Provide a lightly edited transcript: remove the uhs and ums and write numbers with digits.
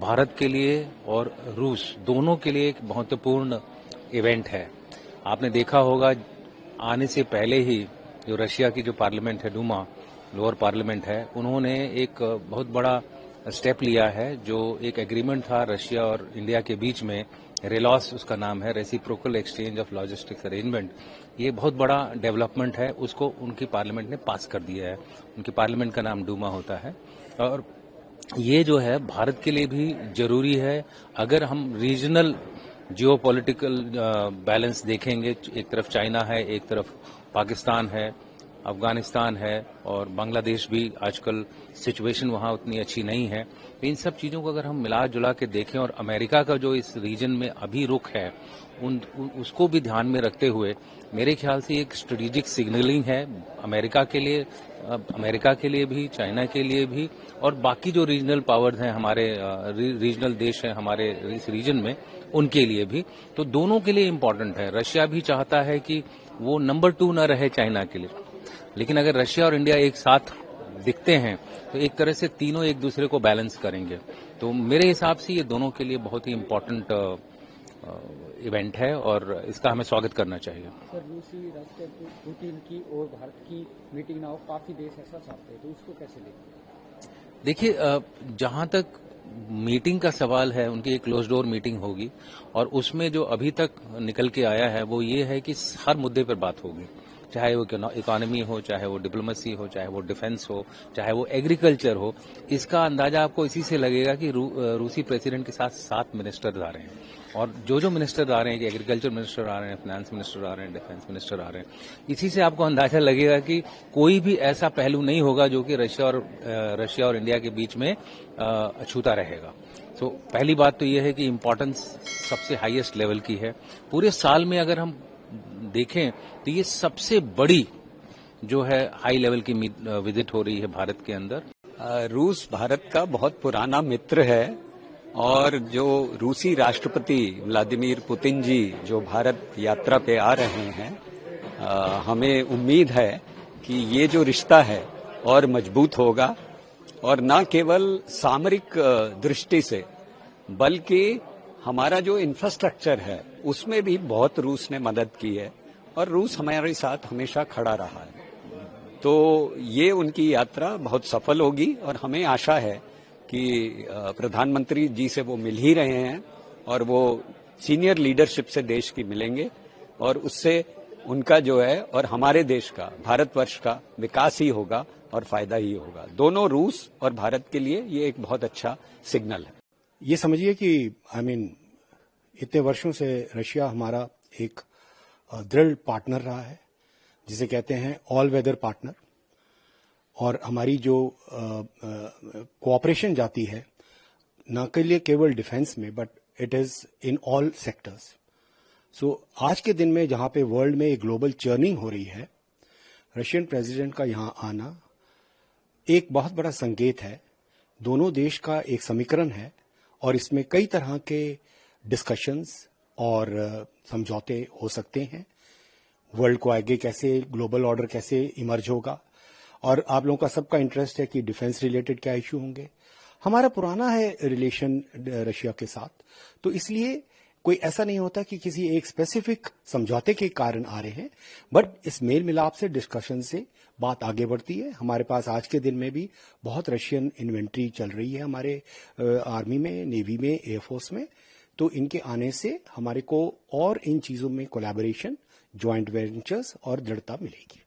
भारत के लिए और रूस दोनों के लिए एक महत्वपूर्ण इवेंट है। आपने देखा होगा आने से पहले ही जो रशिया की जो पार्लियामेंट है, डूमा लोअर पार्लियामेंट है, उन्होंने एक बहुत बड़ा स्टेप लिया है। जो एक एग्रीमेंट था रशिया और इंडिया के बीच में, रेलॉस उसका नाम है, reciprocal exchange of logistics arrangement, ये बहुत बड़ा डेवलपमेंट है। उसको उनकी पार्लियामेंट ने पास कर दिया है। उनकी पार्लियामेंट का नाम डूमा होता है और ये जो है भारत के लिए भी जरूरी है। अगर हम रीजनल जियोपॉलिटिकल बैलेंस देखेंगे, एक तरफ चाइना है, एक तरफ पाकिस्तान है, अफगानिस्तान है और बांग्लादेश भी, आजकल सिचुएशन वहां उतनी अच्छी नहीं है। तो इन सब चीजों को अगर हम मिला जुला के देखें और अमेरिका का जो इस रीजन में अभी रुख है उसको भी ध्यान में रखते हुए मेरे ख्याल से एक स्ट्रेटेजिक सिग्नलिंग है अमेरिका के लिए भी, चाइना के लिए भी और बाकी जो रीजनल पावर्स हैं, हमारे रीजनल देश हैं हमारे इस रीजन में, उनके लिए भी। तो दोनों के लिए इम्पोर्टेंट है। रशिया भी चाहता है कि वो नंबर 2 न रहे चाइना के लिए, लेकिन अगर रशिया और इंडिया एक साथ दिखते हैं तो एक तरह से तीनों एक दूसरे को बैलेंस करेंगे। तो मेरे हिसाब से ये दोनों के लिए बहुत ही इम्पोर्टेंट इवेंट है और इसका हमें स्वागत करना चाहिए। सर, रूसी राष्ट्रपति पुतिन की और भारत की मीटिंग ना हो, काफी देश ऐसा चाहते हैं, तो उसको कैसे लेंगे? देखिए, जहां तक मीटिंग का सवाल है, उनकी एक क्लोज डोर मीटिंग होगी और उसमें जो अभी तक निकल के आया है वो ये है कि हर मुद्दे पर बात होगी, चाहे वो इकोनॉमी हो, चाहे वो डिप्लोमेसी हो, चाहे वो डिफेंस हो, चाहे वो एग्रीकल्चर हो। इसका अंदाजा आपको इसी से लगेगा कि रूसी प्रेसिडेंट के साथ 7 मिनिस्टर आ रहे हैं और जो मिनिस्टर आ रहे हैं, कि एग्रीकल्चर मिनिस्टर आ रहे हैं, फाइनेंस मिनिस्टर आ रहे हैं, डिफेंस मिनिस्टर आ रहे हैं, इसी से आपको अंदाजा लगेगा कि कोई भी ऐसा पहलू नहीं होगा जो कि रशिया और इंडिया के बीच में अछूता रहेगा। तो पहली बात तो यह है कि इम्पोर्टेंस सबसे हाईएस्ट लेवल की है। पूरे साल में अगर हम देखें तो ये सबसे बड़ी जो है हाई लेवल की विजिट हो रही है भारत के अंदर। रूस भारत का बहुत पुराना मित्र है और जो रूसी राष्ट्रपति व्लादिमीर पुतिन जी जो भारत यात्रा पे आ रहे हैं, हमें उम्मीद है कि ये जो रिश्ता है और मजबूत होगा और न केवल सामरिक दृष्टि से बल्कि हमारा जो इंफ्रास्ट्रक्चर है उसमें भी बहुत रूस ने मदद की है और रूस हमारे साथ हमेशा खड़ा रहा है। तो ये उनकी यात्रा बहुत सफल होगी और हमें आशा है कि प्रधानमंत्री जी से वो मिल ही रहे हैं और वो सीनियर लीडरशिप से देश की मिलेंगे और उससे उनका जो है और हमारे देश का, भारतवर्ष का विकास ही होगा और फायदा ही होगा। दोनों रूस और भारत के लिए ये एक बहुत अच्छा सिग्नल है। ये समझिए कि इतने वर्षों से रशिया हमारा एक दृढ़ पार्टनर रहा है, जिसे कहते हैं ऑल वेदर पार्टनर, और हमारी जो कोऑपरेशन जाती है न के लिए केवल डिफेंस में, but it is in all sectors. So आज के दिन में जहां पे वर्ल्ड में एक ग्लोबल चर्निंग हो रही है, रशियन प्रेसिडेंट का यहां आना एक बहुत बड़ा संकेत है। दोनों देश का एक समीकरण है और इसमें कई तरह के डिस्कशंस और समझौते हो सकते हैं। वर्ल्ड को आगे कैसे, ग्लोबल ऑर्डर कैसे इमर्ज होगा, और आप लोगों का सबका इंटरेस्ट है कि डिफेंस रिलेटेड क्या इश्यू होंगे। हमारा पुराना है रिलेशन रशिया के साथ, तो इसलिए कोई ऐसा नहीं होता कि किसी एक स्पेसिफिक समझौते के कारण आ रहे हैं, बट इस मेल मिलाप से, डिस्कशन से बात आगे बढ़ती है। हमारे पास आज के दिन में भी बहुत रशियन इन्वेंट्री चल रही है हमारे आर्मी में, नेवी में, एयरफोर्स में। तो इनके आने से हमारे को और इन चीजों में कोलैबोरेशन, ज्वाइंट वेंचर्स और दृढ़ता मिलेगी।